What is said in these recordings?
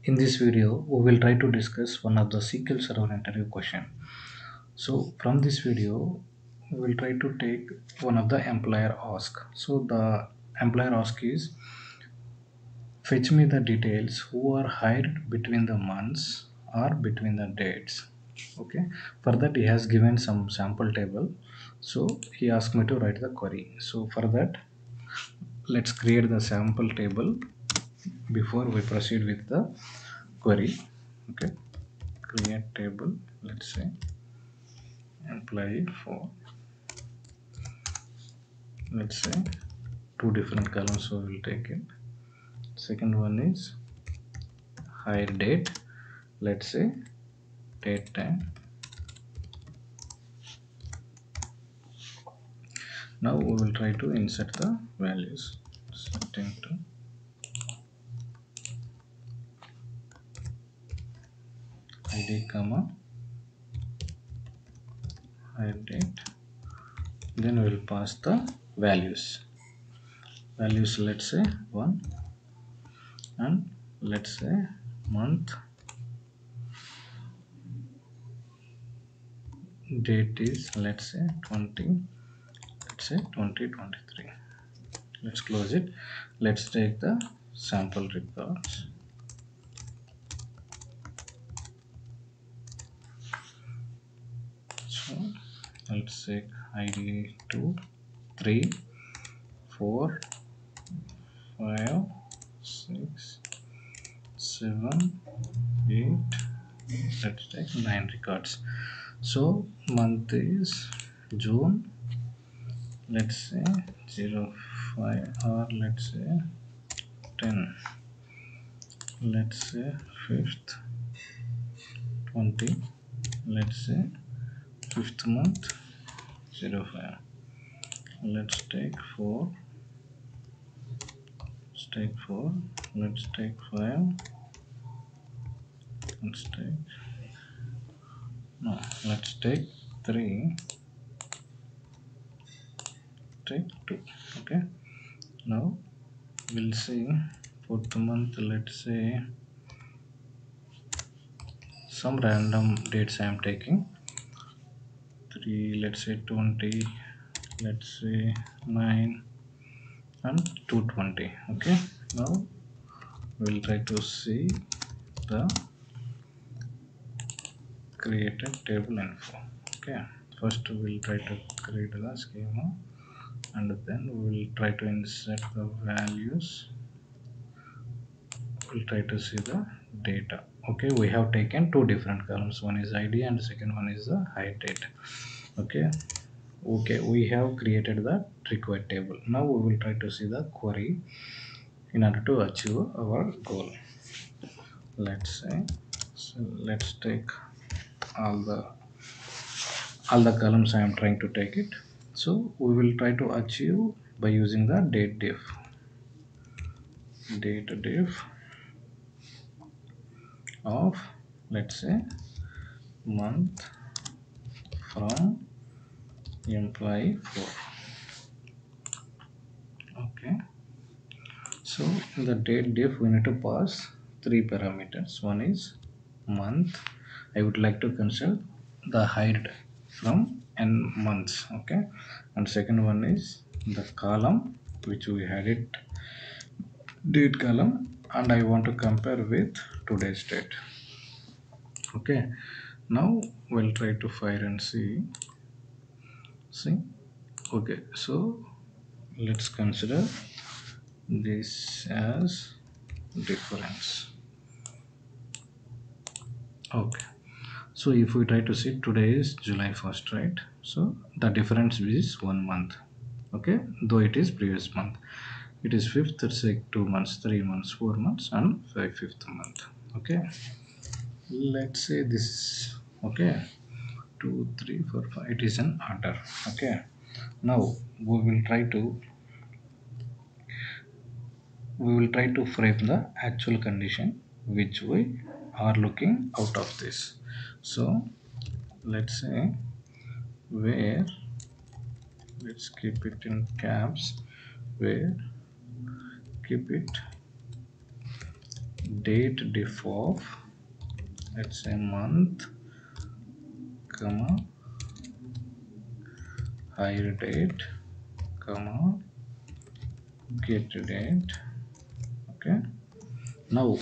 In this video, we will try to discuss one of the SQL Server interview question. So from this video, we will try to take one of the employer ask. So the employer ask is, fetch me the details who are hired between the months or between the dates. Okay. For that, he has given some sample table. So he asked me to write the query. So for that, let's create the sample table before we proceed with the query. Okay, create table, let's say employee for, let's say two different columns, so we will take it. Second one is hire date, let's say date time. Now we will try to insert the values, set into id comma hire date, then we will pass the values, let's say 1, and let's say month, date is let's say 20, let's say 2023. Let's close it. Let's take the sample records. So let's take id 2, 3, 4, 5, 6, 7, 8, let's take 9 records. So month is June, let's say 05, or let's say 10, let's say 5th 20, let's say 5th month 05, let's take 4, let's take 4, let's take 5, let's take, no, let's take 3, take 2. Okay, now we'll see 4th month, let's say some random dates I am taking, 3, let's say 20, let's say 9, and 220. Okay, now we'll try to see the created table info. Okay, first we'll try to create the schema, and then we'll try to insert the values. We'll try to see the data. Okay, we have taken two different columns, one is id and second one is the hire date. Okay, we have created the required table. Now we will try to see the query in order to achieve our goal. Let's say, so let's take all the columns I am trying to take it. So we will try to achieve by using the date diff of, let's say, month from employee 4. Okay, so in the date diff we need to pass 3 parameters. One is month. I would like to consider the hired from n months. Okay, and second one is the column which we had it, date column, and I want to compare with today's date. Okay, now we'll try to fire and see. Okay, so let's consider this as difference. Okay, so if we try to see, today is July 1st, right? So the difference is 1 month. Okay, though it is previous month, it is 5th, it's like 2 months, 3 months, 4 months, and 5th month. Okay, let's say this. Okay, 2, 3, 4, 5, it is an order. Okay, now we will try to frame the actual condition which we are looking out of this. So let's say where, let's keep it in caps, where, keep it date diff of, let's say, month, comma, hire date, comma, get date. Okay. Now,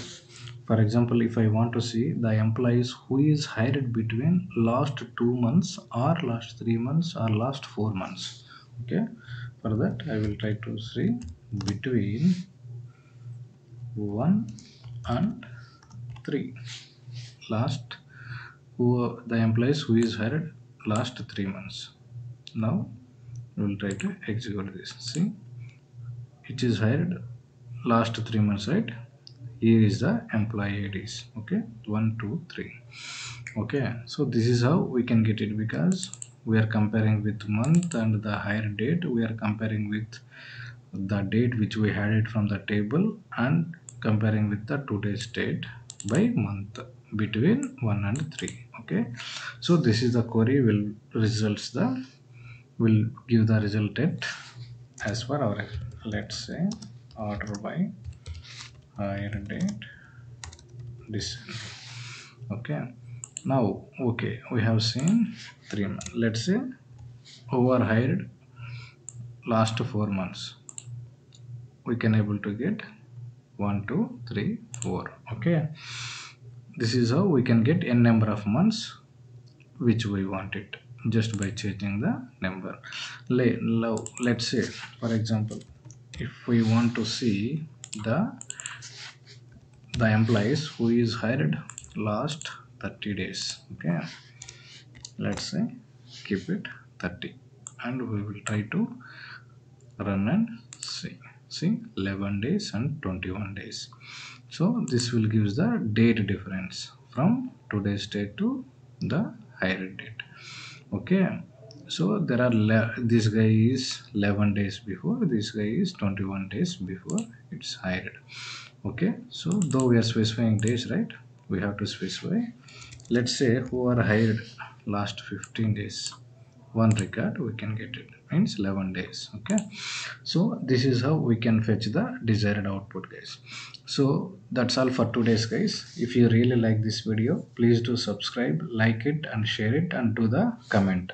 for example, if I want to see the employees who is hired between last 2 months or last 3 months or last 4 months. Okay. For that, I will try to see between 1 and 3. Last, who the employees who is hired last 3 months. Now we will try to execute this. See, it is hired last 3 months, right? Here is the employee IDs. Okay, 1 2 3. Okay, so this is how we can get it, because we are comparing with month and the hire date. We are comparing with the date which we had it from the table and comparing with the today's date by month between 1 and 3. Okay, so this is the query will give the resultant as per our, let's say, order by hire date December. Okay, now, okay, we have seen 3 months. Let's say overhired last 4 months, we can able to get 1 2 3 4. Okay, this is how we can get n number of months which we want it, just by changing the number. Now let's say, for example, if we want to see the employees who is hired last 30 days. Okay, let's say keep it 30 and we will try to run and see 11 days and 21 days. So this will gives the date difference from today's date to the hired date. Okay, so there are this guy is 11 days before, this guy is 21 days before it's hired. Okay, so though we are specifying days, right, we have to specify, let's say, who are hired last 15 days, one record we can get it, means 11 days. Okay, so this is how we can fetch the desired output, guys. So that's all for today's, guys. If you really like this video, please do subscribe, like it and share it, and do the comment.